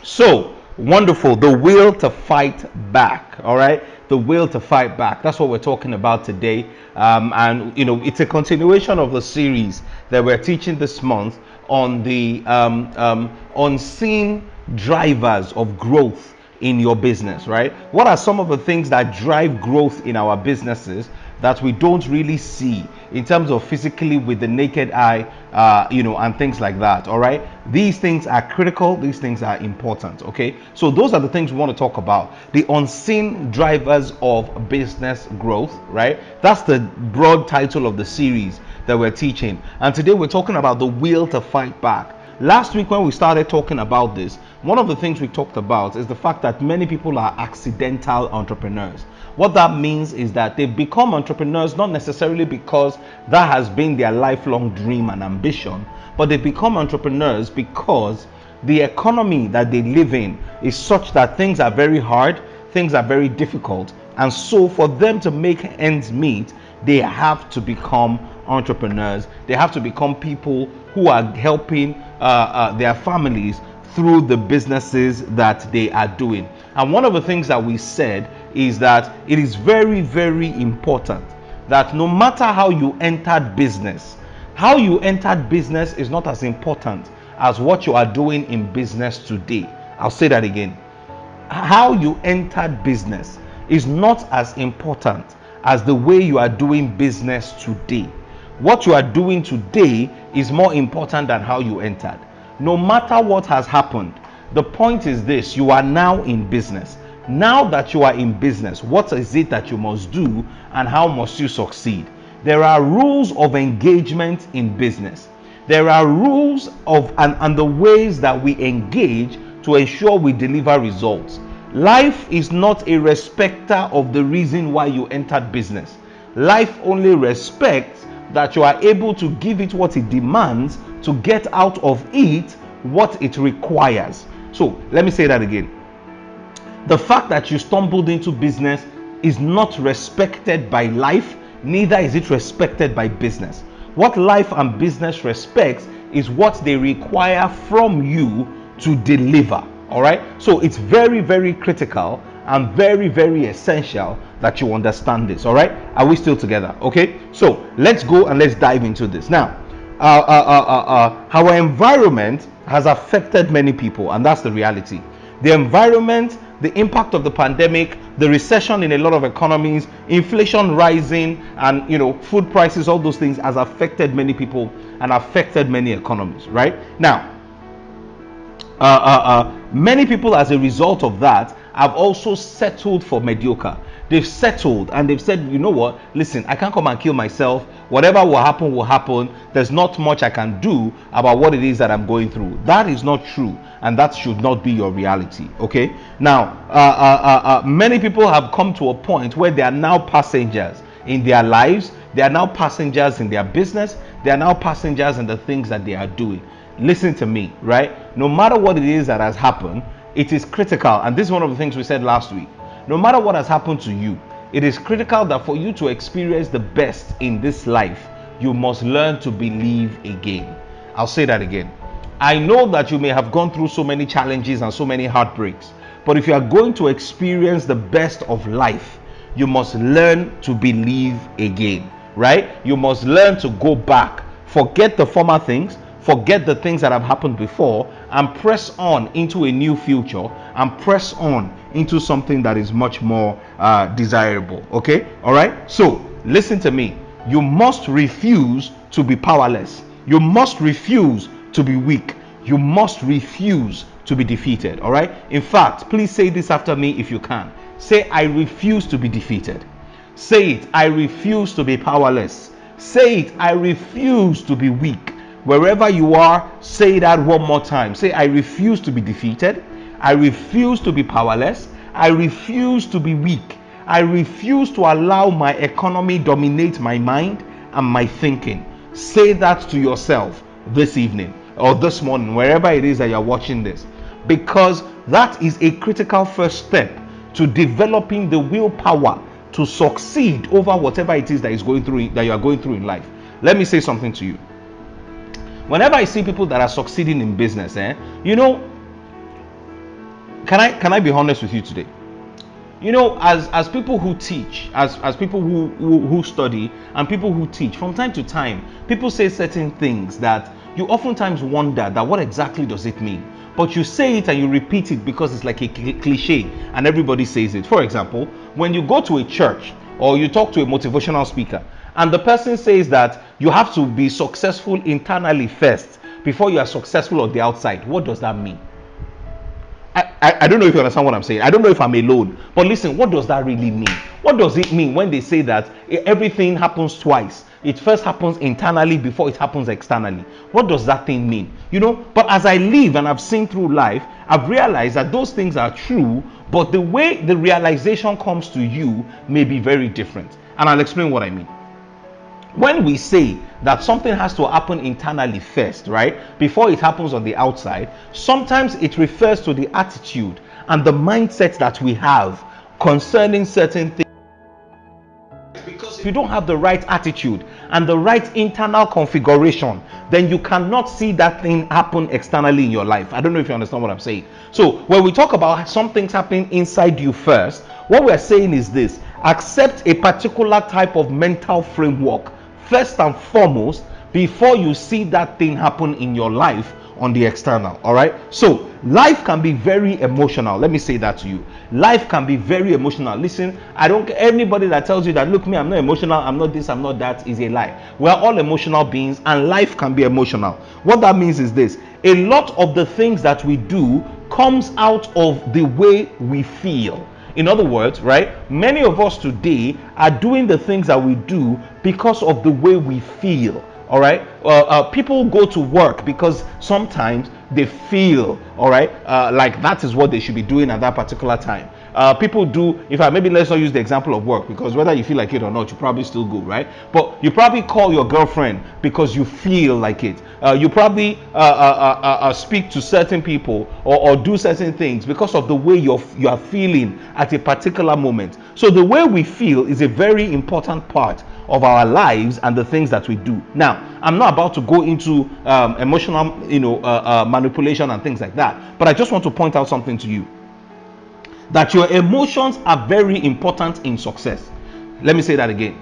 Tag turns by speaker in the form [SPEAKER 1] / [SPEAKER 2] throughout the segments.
[SPEAKER 1] So wonderful. The will to fight back. All right. The will to fight back. That's what we're talking about today. And it's a continuation of the series that we're teaching this month on the unseen drivers of growth in your business, right? What are some of the things that drive growth in our businesses that we don't really see in terms of physically with the naked eye, and things like that? All right, these things are critical, these things are important. Okay, so those are the things we want to talk about, the unseen drivers of business growth, right? That's the broad title of the series that we're teaching, and today we're talking about the will to fight back. Last week when we started talking about this, one of the things we talked about is the fact that many people are accidental entrepreneurs. What that means is that they become entrepreneurs not necessarily because that has been their lifelong dream and ambition, but they become entrepreneurs because the economy that they live in is such that things are very hard, things are very difficult, and so for them to make ends meet, they have to become entrepreneurs. They have to become people who are helping their families through the businesses that they are doing. And one of the things that we said is that it is very, very important that no matter how you entered business, how you entered business is not as important as what you are doing in business today. I'll say that again. How you entered business is not as important as the way you are doing business today. What you are doing today is more important than how you entered. No matter what has happened, the point is this: you are now in business. Now that you are in business, what is it that you must do and how must you succeed? There are rules of engagement in business. There are rules of and the ways that we engage to ensure we deliver results. Life is not a respecter of the reason why you entered business. Life only respects that you are able to give it what it demands to get out of it what it requires. So let me say that again. The fact that you stumbled into business is not respected by life, neither is it respected by business. What life and business respects is what they require from you to deliver. All right, so it's very, very critical and very, very essential that you understand this. All right, are we still together? Okay, so let's go and let's dive into this now. Our environment has affected many people, and that's the reality. The environment, the impact of the pandemic, the recession in a lot of economies, inflation rising, and food prices, all those things has affected many people and affected many economies. Right now, many people, as a result of that, have also settled for mediocre. They've settled and they've said, you know what, listen, I can't come and kill myself. Whatever will happen will happen. There's not much I can do about what it is that I'm going through. That is not true, and that should not be your reality. Okay, now many people have come to a point where they are now passengers in their lives. They are now passengers in their business. They are now passengers in the things that they are doing. Listen to me, right? No matter what it is that has happened, it is critical, and this is one of the things we said last week. No matter what has happened to you, it is critical that for you to experience the best in this life, you must learn to believe again. I'll say that again. I know that you may have gone through so many challenges and so many heartbreaks, but if you are going to experience the best of life, you must learn to believe again, right? You must learn to go back, forget the former things, forget the things that have happened before, and press on into a new future, and press on into something that is much more desirable. Okay, all right, so listen to me. You must refuse to be powerless. You must refuse to be weak. You must refuse to be defeated. All right, in fact, please say this after me if you can. Say, I refuse to be defeated. Say it, I refuse to be powerless. Say it, I refuse to be weak. Wherever you are, say that one more time. Say, I refuse to be defeated. I refuse to be powerless. I refuse to be weak. I refuse to allow my economy dominate my mind and my thinking. Say that to yourself this evening or this morning, wherever it is that you're watching this, because that is a critical first step to developing the willpower to succeed over whatever it is that you are going through in life. Let me say something to you. Whenever I see people that are succeeding in business, can I be honest with you today? You know, as people who teach, as people who study, and people who teach, from time to time people say certain things that you oftentimes wonder that what exactly does it mean, but you say it and you repeat it because it's like a cliche and everybody says it. For example, when you go to a church or you talk to a motivational speaker and the person says that you have to be successful internally first before you are successful on the outside, what does that mean? I don't know if you understand what I'm saying. I don't know if I'm alone. But listen, what does that really mean? What does it mean when they say that everything happens twice? It first happens internally before it happens externally. What does that thing mean? You know, but as I live and I've seen through life, I've realized that those things are true, but the way the realization comes to you may be very different. And I'll explain what I mean. When we say that something has to happen internally first, right, before it happens on the outside, sometimes it refers to the attitude and the mindset that we have concerning certain things. Because if you don't have the right attitude and the right internal configuration, then you cannot see that thing happen externally in your life. I don't know if you understand what I'm saying. So when we talk about some things happening inside you first, what we're saying is this: accept a particular type of mental framework first and foremost before you see that thing happen in your life on the external. All right, so life can be very emotional. Let me say that to you. Life can be very emotional. Listen, I don't, anybody that tells you that, look, me, I'm not emotional, I'm not this, I'm not that, is a lie. We're all emotional beings and life can be emotional. What that means is this: a lot of the things that we do comes out of the way we feel. In other words, right, many of us today are doing the things that we do because of the way we feel. All right, people go to work because sometimes they feel, all right, like that is what they should be doing at that particular time. People do, if I maybe let's not use the example of work, because whether you feel like it or not, you probably still go, right? But you probably call your girlfriend because you feel like it. You probably speak to certain people or do certain things because of the way you are feeling at a particular moment. So the way we feel is a very important part of our lives and the things that we do. Now, I'm not about to go into emotional, manipulation and things like that, but I just want to point out something to you, that your emotions are very important in success. Let me say that again.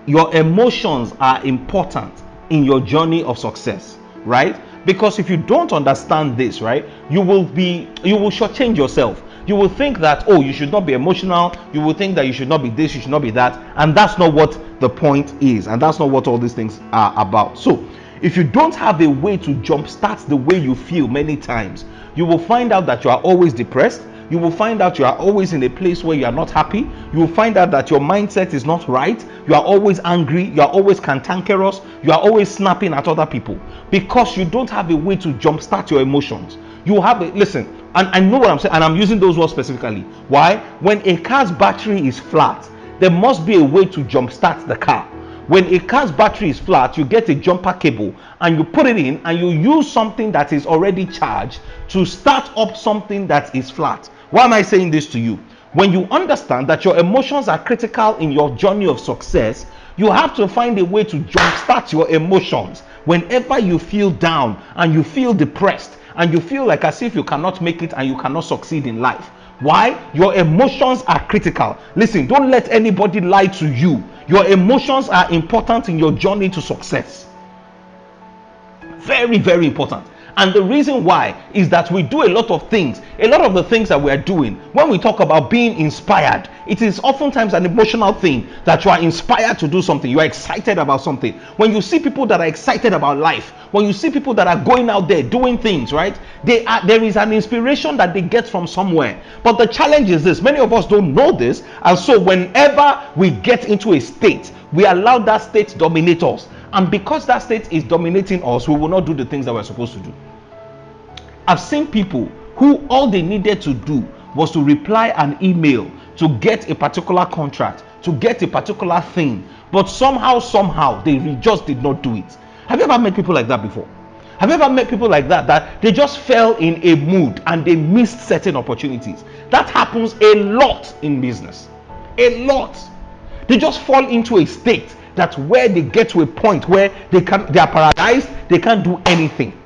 [SPEAKER 1] Your emotions are important in your journey of success, right? Because if you don't understand this, right, you will shortchange yourself. You will think that, oh, you should not be emotional. You will think that you should not be this, you should not be that. And that's not what the point is. And that's not what all these things are about. So if you don't have a way to jumpstart the way you feel many times, you will find out that you are always depressed. You will find out you are always in a place where you are not happy. You will find out that your mindset is not right. You are always angry. You are always cantankerous. You are always snapping at other people because you don't have a way to jumpstart your emotions. You have a, listen, and I know what I'm saying, and I'm using those words specifically. Why? When a car's battery is flat, there must be a way to jumpstart the car. When a car's battery is flat, you get a jumper cable and you put it in and you use something that is already charged to start up something that is flat. Why am I saying this to you? When you understand that your emotions are critical in your journey of success, you have to find a way to jumpstart your emotions whenever you feel down and you feel depressed and you feel like as if you cannot make it and you cannot succeed in life. Why? Your emotions are critical. Listen, don't let anybody lie to you. Your emotions are important in your journey to success. Very, very important. And the reason why is that we do a lot of things. A lot of the things that we are doing, when we talk about being inspired, it is oftentimes an emotional thing that you are inspired to do something. You are excited about something. When you see people that are excited about life, when you see people that are going out there doing things, right? There is an inspiration that they get from somewhere. But the challenge is this: many of us don't know this, and so whenever we get into a state, we allow that state to dominate us. And because that state is dominating us, we will not do the things that we're supposed to do. I've seen people who all they needed to do was to reply an email to get a particular contract, to get a particular thing, but somehow they just did not do it. Have you ever met people like that before? Have you ever met people like that they just fell in a mood and they missed certain opportunities? That happens a lot in business. A lot. They just fall into a state that where they get to a point where they are paralyzed, they can't do anything.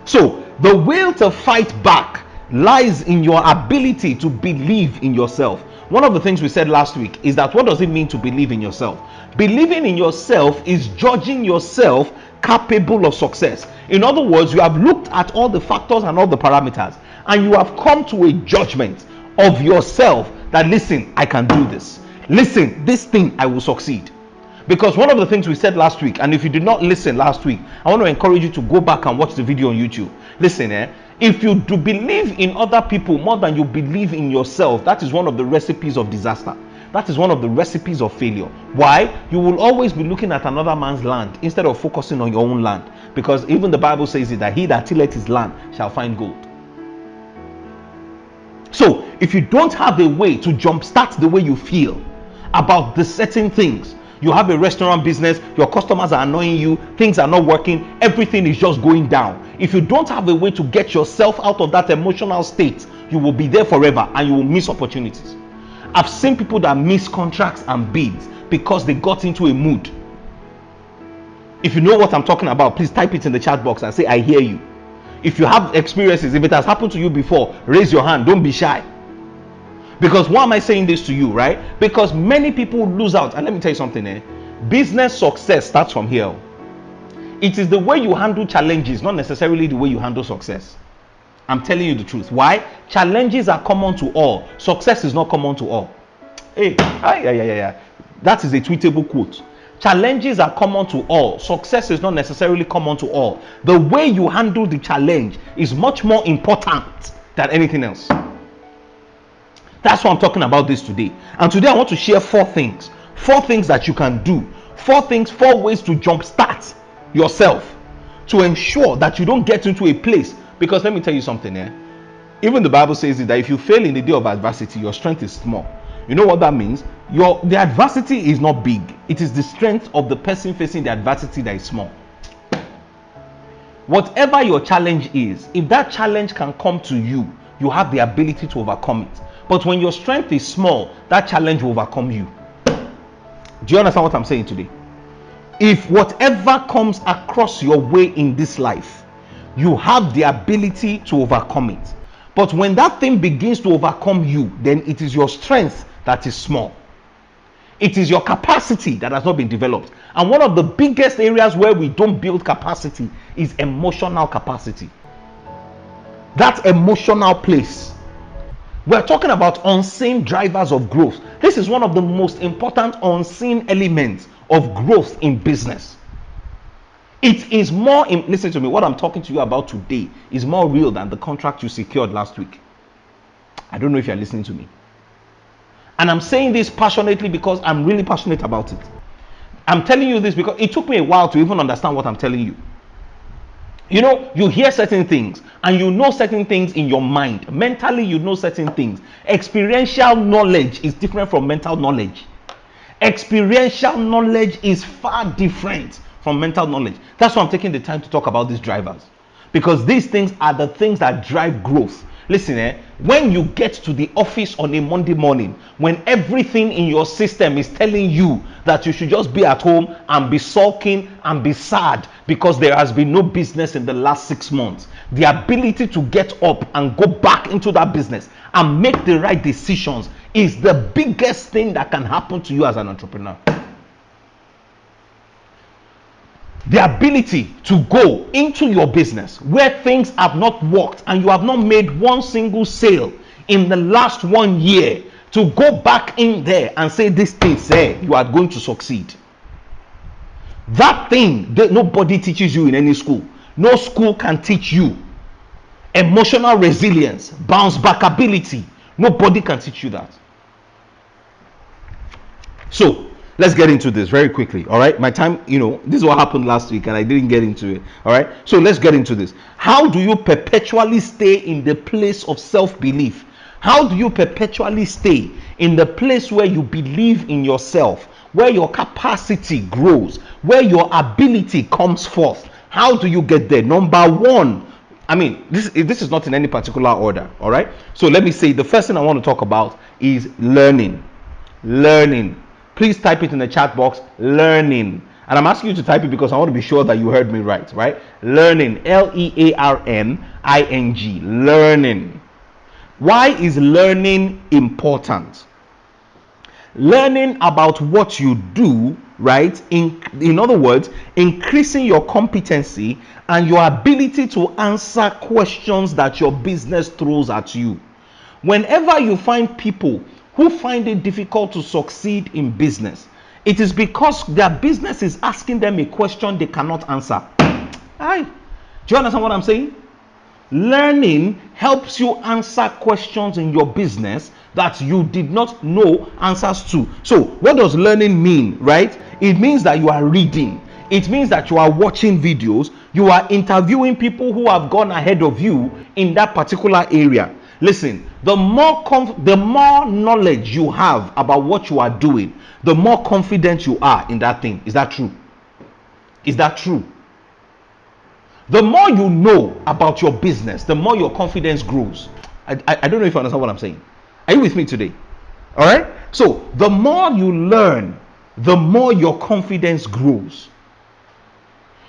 [SPEAKER 1] So the will to fight back lies in your ability to believe in yourself. One of the things we said last week is that what does it mean to believe in yourself? Believing in yourself is judging yourself capable of success. In other words, you have looked at all the factors and all the parameters, and you have come to a judgment of yourself that, listen, I can do this. Listen, this thing I will succeed. Because one of the things we said last week, and if you did not listen last week, I want to encourage you to go back and watch the video on YouTube. Listen, if you do believe in other people more than you believe in yourself, that is one of the recipes of disaster. That is one of the recipes of failure. Why? You will always be looking at another man's land instead of focusing on your own land. Because even the Bible says it, that he that tilleth his land shall find gold. So if you don't have a way to jumpstart the way you feel about the certain things, you have a restaurant business, your customers are annoying you, things are not working, everything is just going down. If you don't have a way to get yourself out of that emotional state, you will be there forever and you will miss opportunities. I've seen people that miss contracts and bids because they got into a mood. If you know what I'm talking about, please type it in the chat box and say, I hear you. If you have experiences, if it has happened to you before, raise your hand, don't be shy. Because why am I saying this to you, right? Because many people lose out. And let me tell you something, business success starts from here. It is the way you handle challenges, not necessarily the way you handle success. I'm telling you the truth. Why? Challenges are common to all. Success is not common to all. Hey, that is a tweetable quote. Challenges are common to all. Success is not necessarily common to all. The way you handle the challenge is much more important than anything else. That's why I'm talking about this today. And today I want to share 4 things. 4 things that you can do. 4 ways to jumpstart yourself to ensure that you don't get into a place. Because let me tell you something, even the Bible says that if you fail in the day of adversity, your strength is small. You know what that means? The adversity is not big. It is the strength of the person facing the adversity that is small. Whatever your challenge is, if that challenge can come to you, you have the ability to overcome it. But when your strength is small, that challenge will overcome you. Do you understand what I'm saying today? If whatever comes across your way in this life, you have the ability to overcome it. But when that thing begins to overcome you, then it is your strength that is small. It is your capacity that has not been developed. And one of the biggest areas where we don't build capacity is emotional capacity. That emotional place. We're talking about unseen drivers of growth. This is one of the most important unseen elements of growth in business. It is more, listen to me, what I'm talking to you about today is more real than the contract you secured last week. I don't know if you're listening to me. And I'm saying this passionately because I'm really passionate about it. I'm telling you this because it took me a while to even understand what I'm telling you. You know, you hear certain things and you know certain things in your mind. Mentally, you know certain things. Experiential knowledge is different from mental knowledge. Experiential knowledge is far different from mental knowledge. That's why I'm taking the time to talk about these drivers. Because these things are the things that drive growth. Listen, when you get to the office on a Monday morning, when everything in your system is telling you that you should just be at home and be sulking and be sad because there has been no business in the last 6 months, the ability to get up and go back into that business and make the right decisions is the biggest thing that can happen to you as an entrepreneur. The ability to go into your business where things have not worked and you have not made one single sale in the last 1 year, to go back in there and say this thing, say you are going to succeed. That thing that nobody teaches you in any school. No school can teach you. Emotional resilience, bounce back ability, nobody can teach you that. So let's get into this very quickly. All right, my time, this is what happened last week and I didn't get into it. All right, so let's get into this. How do you perpetually stay in the place of self-belief? How do you perpetually stay in the place where you believe in yourself, where your capacity grows, where your ability comes forth? How do you get there? Number one, this is not in any particular order. All right, so let me say the first thing I want to talk about is learning. Please type it in the chat box. Learning. And I'm asking you to type it because I want to be sure that you heard me right, right? Learning, Learning, learning. Why is learning important? Learning about what you do, right? In other words, increasing your competency and your ability to answer questions that your business throws at you. Whenever you find people who find it difficult to succeed in business, it is because their business is asking them a question they cannot answer. Aye. Do you understand what I'm saying? Learning helps you answer questions in your business that you did not know answers to. So, what does learning mean, right? It means that you are reading. It means that you are watching videos. You are interviewing people who have gone ahead of you in that particular area. Listen, the more knowledge you have about what you are doing, the more confident you are in that thing. Is that true? Is that true? The more you know about your business, the more your confidence grows. I don't know if you understand what I'm saying. Are you with me today? All right. So the more you learn, the more your confidence grows.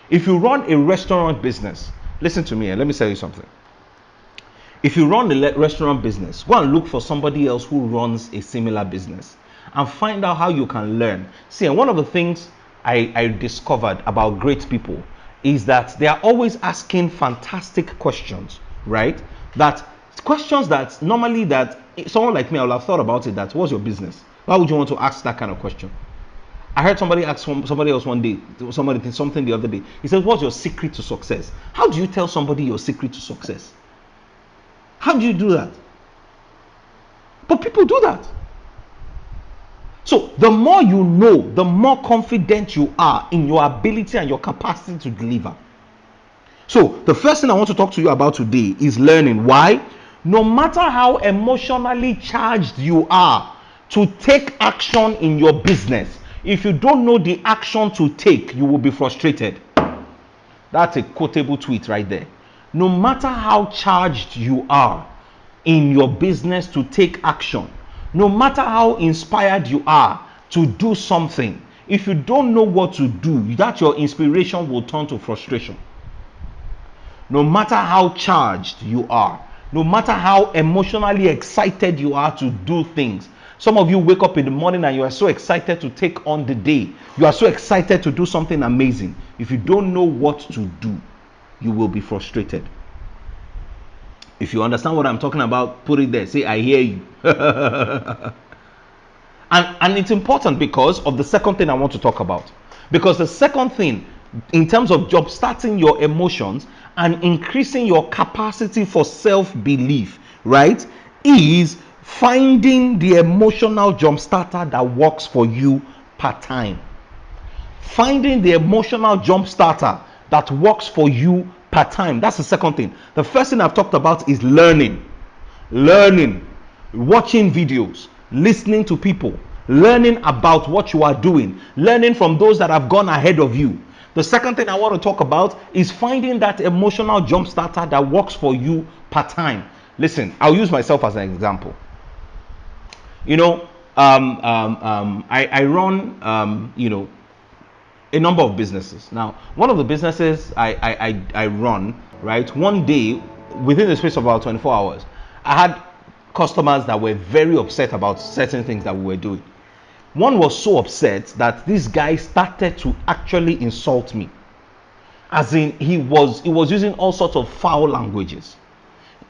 [SPEAKER 1] If you run a restaurant business, listen to me and let me tell you something. If you run a restaurant business, go and look for somebody else who runs a similar business and find out how you can learn. See, and one of the things I discovered about great people is that they are always asking fantastic questions, right? That questions that normally that someone like me, I would have thought about it. That what's your business? Why would you want to ask that kind of question? I heard somebody ask somebody else one day, somebody did something the other day. He said, what's your secret to success? How do you tell somebody your secret to success? How do you do that? But people do that. So the more you know, the more confident you are in your ability and your capacity to deliver. So the first thing I want to talk to you about today is learning. Why? No matter how emotionally charged you are to take action in your business, if you don't know the action to take, you will be frustrated. That's a quotable tweet right there. No matter how charged you are in your business to take action, no matter how inspired you are to do something, if you don't know what to do, that your inspiration will turn to frustration. No matter how charged you are, no matter how emotionally excited you are to do things. Some of you wake up in the morning and you are so excited to take on the day. You are so excited to do something amazing. If you don't know what to do, you will be frustrated. If you understand what I'm talking about, put it there. Say, I hear you. And it's important because of the second thing I want to talk about. Because the second thing, in terms of job starting your emotions and increasing your capacity for self-belief, right, is finding the emotional jump starter that works for you part-time. Finding the emotional jump starter that works for you part-time. That's the second thing. The first thing I've talked about is learning, watching videos, listening to people, learning about what you are doing, learning from those that have gone ahead of you. The second thing I want to talk about is finding that emotional jump starter that works for you part-time. Listen, I'll use myself as an example. You know, I run, a number of businesses. Now, one of the businesses I run, right, one day, within the space of about 24 hours, I had customers that were very upset about certain things that we were doing. One was so upset that this guy started to actually insult me. As in, he was using all sorts of foul languages.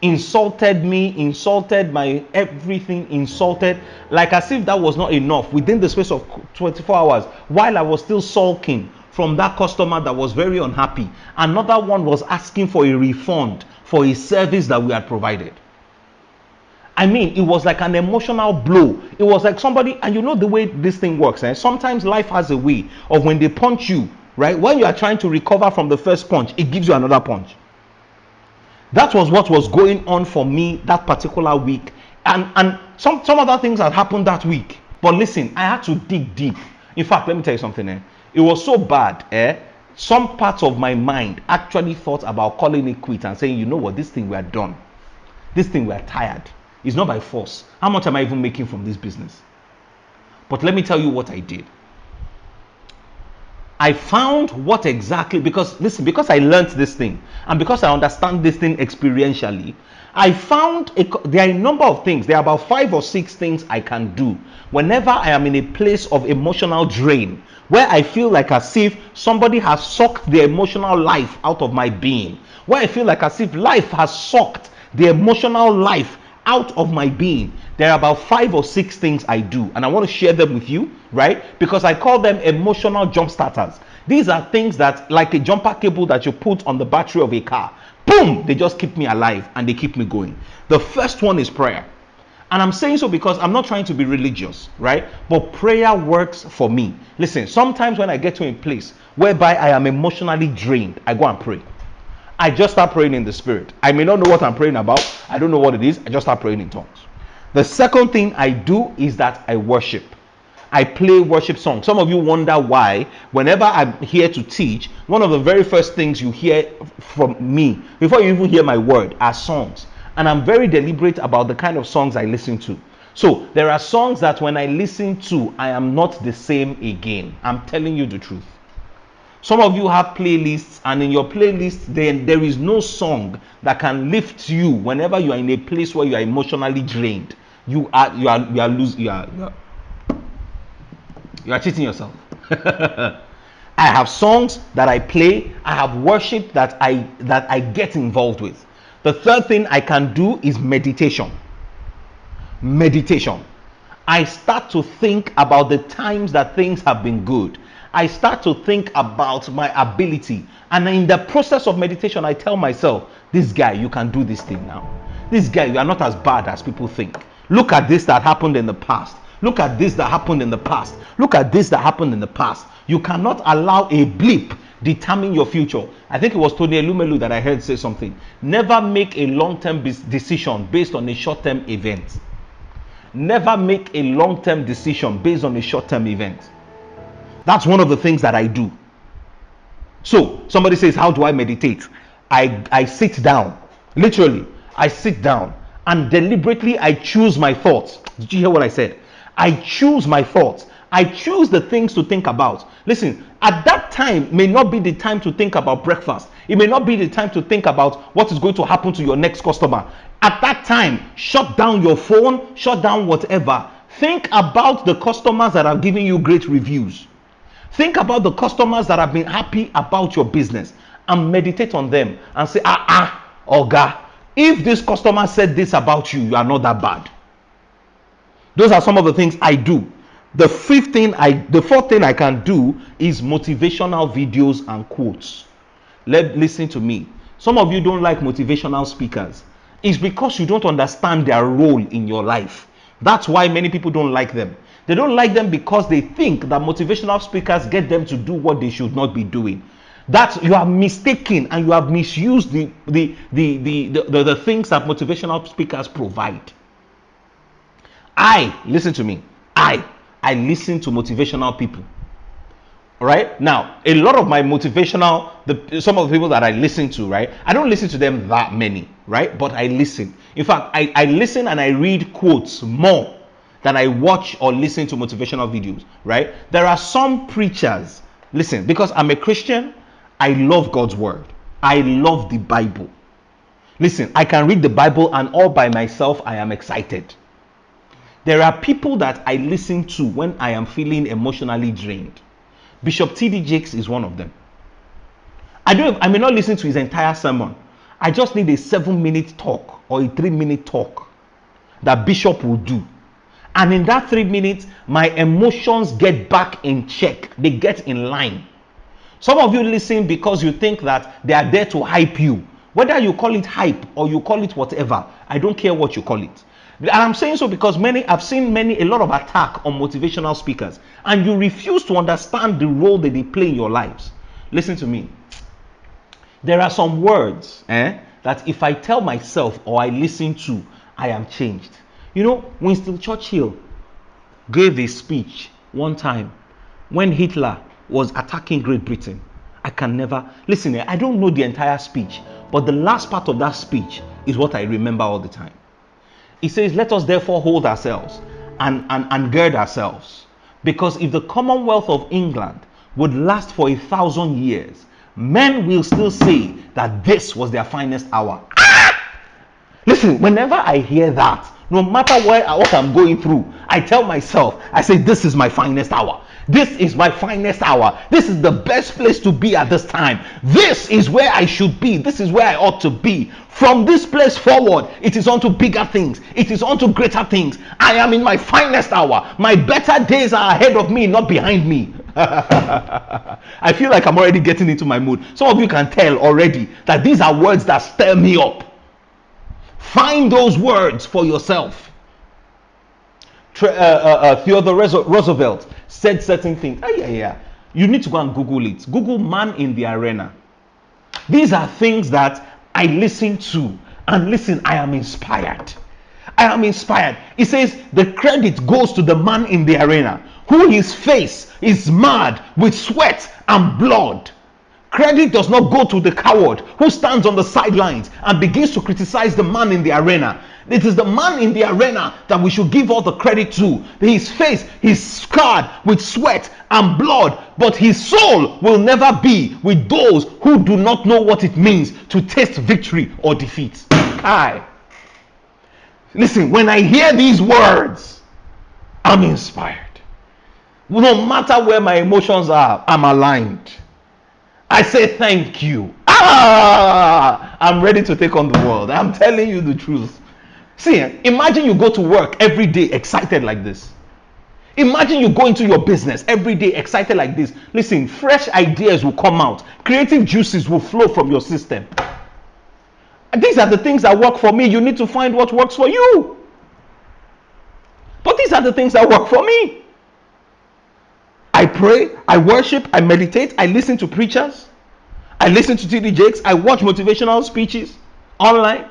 [SPEAKER 1] Insulted me, insulted my everything, insulted, like as if that was not enough. Within the space of 24 hours, while I was still sulking from that customer that was very unhappy, another one was asking for a refund for a service that we had provided. I mean, it was like an emotional blow. It was like somebody, and you know the way this thing works, eh? Sometimes life has a way of when they punch you, right? When you are trying to recover from the first punch, it gives you another punch. That was what was going on for me that particular week, and some other things had happened that week. But listen, I had to dig deep. In fact, let me tell you something. It was so bad. Some parts of my mind actually thought about calling it quit and saying, you know what, this thing we are done. This thing we are tired. It's not by force. How much am I even making from this business? But let me tell you what I did. I found what exactly, because listen, because I learned this thing and because I understand this thing experientially, I found there are a number of things. There are about 5 or 6 things I can do whenever I am in a place of emotional drain, where I feel like as if somebody has sucked the emotional life out of my being, where I feel like as if life has sucked the emotional life out of my being. There are about 5 or 6 things I do, and I want to share them with you, right? Because I call them emotional jump starters. These are things that, like a jumper cable that you put on the battery of a car, boom, they just keep me alive and they keep me going. The first one is prayer. And I'm saying so because I'm not trying to be religious, right? But prayer works for me. Listen, sometimes when I get to a place whereby I am emotionally drained, I go and pray. I just start praying in the spirit. I may not know what I'm praying about. I don't know what it is. I just start praying in tongues. The second thing I do is that I worship. I play worship songs. Some of you wonder why, whenever I'm here to teach, one of the very first things you hear from me, before you even hear my word, are songs. And I'm very deliberate about the kind of songs I listen to. So there are songs that when I listen to, I am not the same again. I'm telling you the truth. Some of you have playlists, and in your playlist, then there is no song that can lift you whenever you are in a place where you are emotionally drained. You are cheating yourself. I have songs that I play. I have worship that I get involved with. The third thing I can do is meditation. Meditation. I start to think about the times that things have been good. I start to think about my ability, and in the process of meditation I tell myself, this guy, you can do this thing now. This guy, you are not as bad as people think. Look at this that happened in the past. Look at this that happened in the past. Look at this that happened in the past. You cannot allow a blip determine your future. I think it was Tony Elumelu that I heard say something. Never make a long-term decision based on a short-term event. Never make a long-term decision based on a short-term event. That's one of the things that I do. So somebody says, how do I meditate? I sit down. Literally, I sit down and deliberately I choose my thoughts. Did you hear what I said? I choose my thoughts. I choose the things to think about. Listen, at that time may not be the time to think about breakfast. It may not be the time to think about what is going to happen to your next customer. At that time, shut down your phone, shut down whatever. Think about the customers that are giving you great reviews. Think about the customers that have been happy about your business and meditate on them and say, Oga, if this customer said this about you, you are not that bad. Those are some of the things I do. The fourth thing I can do is motivational videos and quotes. Listen to me. Some of you don't like motivational speakers. It's because you don't understand their role in your life. That's why many people don't like them. They don't like them because they think that motivational speakers get them to do what they should not be doing. That you are mistaken and you have misused the things that motivational speakers provide. Listen to me. I listen to motivational people. Right now, a lot of my some of the people that I listen to, right, I don't listen to them that many, right, but I listen. In fact, I listen and I read quotes more than I watch or listen to motivational videos, right? There are some preachers, listen, because I'm a Christian, I love God's word. I love the Bible. Listen, I can read the Bible and all by myself I am excited. There are people that I listen to when I am feeling emotionally drained. Bishop T.D. Jakes is one of them. I may not listen to his entire sermon. I just need a 7-minute talk or a 3-minute talk that Bishop will do. And in that 3 minutes, my emotions get back in check. They get in line. Some of you listen because you think that they are there to hype you. Whether you call it hype or you call it whatever, I don't care what you call it. And I'm saying so because I've seen a lot of attack on motivational speakers, and you refuse to understand the role that they play in your lives. Listen to me. There are some words that if I tell myself or I listen to, I am changed. You know, Winston Churchill gave a speech one time when Hitler was attacking Great Britain. I can never listen. I don't know the entire speech, but the last part of that speech is what I remember all the time. He says, let us therefore hold ourselves and gird ourselves, because if the Commonwealth of England would last for 1,000 years, men will still say that this was their finest hour. Listen, whenever I hear that, no matter what I'm going through, I tell myself, I say, this is my finest hour. This is my finest hour. This is the best place to be at this time. This is where I should be. This is where I ought to be. From this place forward, it is on to bigger things. It is on to greater things. I am in my finest hour. My better days are ahead of me, not behind me. I feel like I'm already getting into my mood. Some of you can tell already that these are words that stir me up. Find those words for yourself. Theodore Roosevelt said certain things. You need to go and Google it. Google man in the arena. These are things that I listen to. And listen, I am inspired. I am inspired. It says the credit goes to the man in the arena, who his face is marred with sweat and blood. Credit does not go to the coward who stands on the sidelines and begins to criticize the man in the arena. It is the man in the arena that we should give all the credit to. His face is scarred with sweat and blood, but his soul will never be with those who do not know what it means to taste victory or defeat. Kai. Listen, when I hear these words, I'm inspired. No matter where my emotions are, I'm aligned. I say thank you. I'm ready to take on the world. I'm telling you the truth. See, imagine you go to work every day excited like this. Imagine you go into your business every day excited like this. Listen, fresh ideas will come out. Creative juices will flow from your system. And these are the things that work for me. You need to find what works for you. But these are the things that work for me. I pray, I worship, I meditate, I listen to preachers, I listen to TD Jakes, I watch motivational speeches online.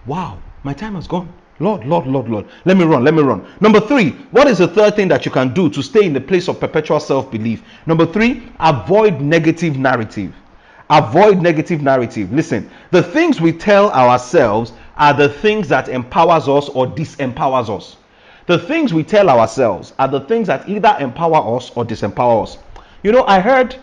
[SPEAKER 1] Wow, my time has gone. Lord. Let me run. Number 3, what is the third thing that you can do to stay in the place of perpetual self-belief? Number 3, avoid negative narrative. Avoid negative narrative. Listen, the things we tell ourselves are the things that empowers us or disempowers us. The things we tell ourselves are the things that either empower us or disempower us. You know, I heard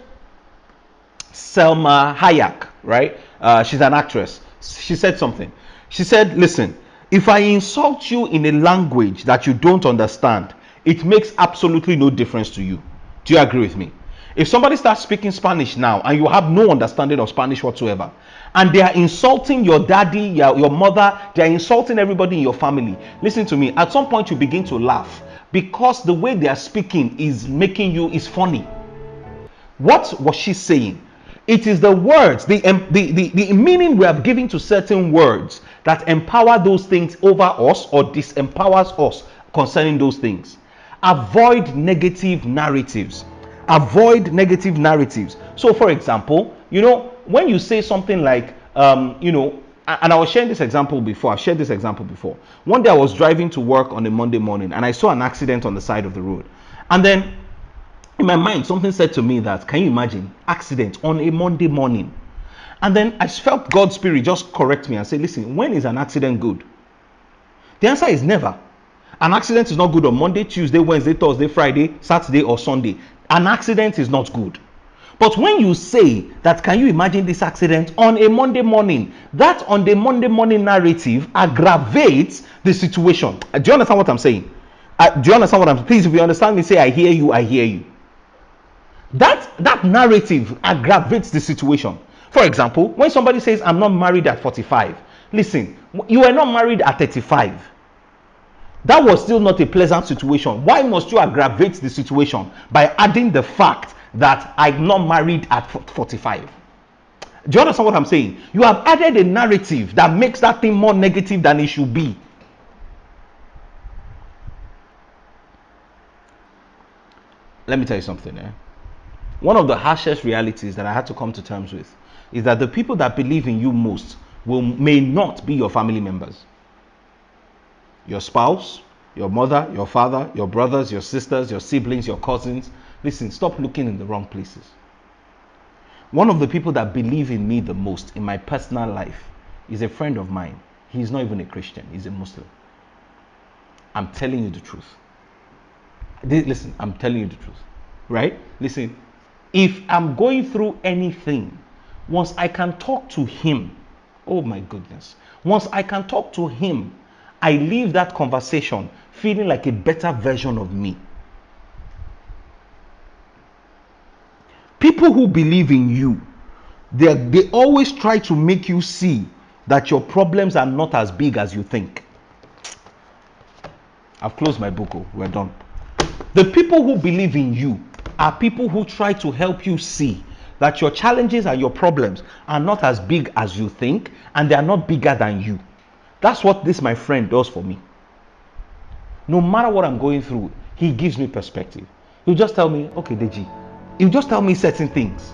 [SPEAKER 1] Selma Hayek, right? She's an actress. She said something. She said, listen, if I insult you in a language that you don't understand, it makes absolutely no difference to you. Do you agree with me? If somebody starts speaking Spanish now and you have no understanding of Spanish whatsoever, and they are insulting your daddy, your mother, they are insulting everybody in your family, listen to me, at some point you begin to laugh because the way they are speaking is making you, is funny. What was she saying? It is the words, the meaning we have given to certain words that empower those things over us or disempowers us concerning those things. Avoid negative narratives. Avoid negative narratives. So for example, you know, when you say something like, you know, and I was sharing this example before, I've shared this example before. One day I was driving to work on a Monday morning and I saw an accident on the side of the road. And then in my mind, something said to me that, can you imagine, accident on a Monday morning? And then I felt God's spirit just correct me and say, listen, when is an accident good? The answer is never. An accident is not good on Monday, Tuesday, Wednesday, Thursday, Friday, Saturday, or Sunday. An accident is not good. But when you say that, can you imagine this accident on a Monday morning, that on the Monday morning narrative aggravates the situation. Do you understand what I'm saying? Do you understand what I'm saying? Please, if you understand me, say, I hear you, I hear you. That narrative aggravates the situation. For example, when somebody says, I'm not married at 45, listen, you were not married at 35. That was still not a pleasant situation. Why must you aggravate the situation by adding the fact that I'm not married at 45? Do you understand what I'm saying? You have added a narrative that makes that thing more negative than it should be. Let me tell you something. One of the harshest realities that I had to come to terms with is that the people that believe in you most may not be your family members. Your spouse, your mother, your father, your brothers, your sisters, your siblings, your cousins. Listen, stop looking in the wrong places. One of the people that believe in me the most in my personal life is a friend of mine. He's not even a Christian, he's a Muslim. I'm telling you the truth. Listen, I'm telling you the truth, right? Listen, if I'm going through anything, once I can talk to him, oh my goodness, once I can talk to him, I leave that conversation feeling like a better version of me. People who believe in you, they always try to make you see that your problems are not as big as you think. I've closed my book. Oh, we're done. The people who believe in you are people who try to help you see that your challenges and your problems are not as big as you think, and they are not bigger than you. That's what this my friend does for me. No matter what I'm going through, he gives me perspective. He'll just tell me, okay, Deji. He'll just tell me certain things.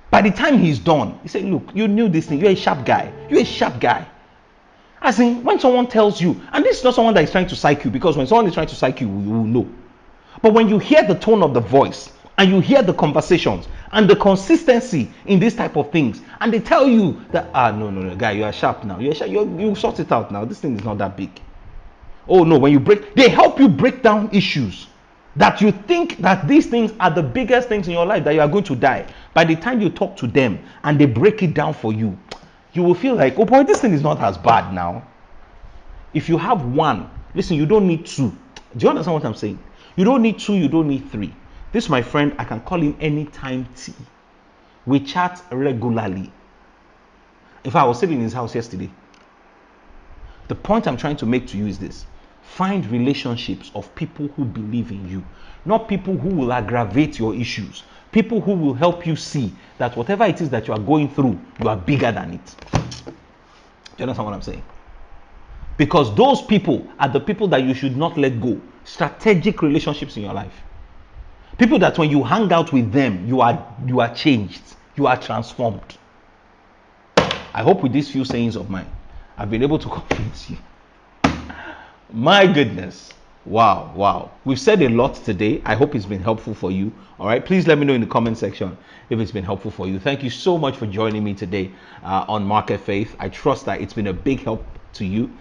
[SPEAKER 1] By the time he's done, he said, look, you knew this thing. You're a sharp guy. You're a sharp guy. As in, when someone tells you, and this is not someone that is trying to psych you, because when someone is trying to psych you, you will know. But when you hear the tone of the voice, and you hear the conversations, and the consistency in these type of things, and they tell you that, no, guy, you are sharp now. You're sharp. You sort it out now. This thing is not that big. Oh no, when you they help you break down issues that you think that these things are the biggest things in your life, that you are going to die. By the time you talk to them and they break it down for you, you will feel like, oh boy, this thing is not as bad now. If you have one, listen, you don't need two. Do you understand what I'm saying? You don't need two, you don't need three. This, my friend, I can call him anytime T. We chat regularly. In fact, I was sitting in his house yesterday. The point I'm trying to make to you is this: find relationships of people who believe in you, not people who will aggravate your issues, people who will help you see that whatever it is that you are going through, you are bigger than it. Do you understand what I'm saying? Because those people are the people that you should not let go. Strategic relationships in your life. People that when you hang out with them, you are changed, you are transformed. I hope with these few sayings of mine, I've been able to convince you. My goodness. Wow. We've said a lot today. I hope it's been helpful for you. All right. Please let me know in the comment section if it's been helpful for you. Thank you so much for joining me today on Market Faith. I trust that it's been a big help to you.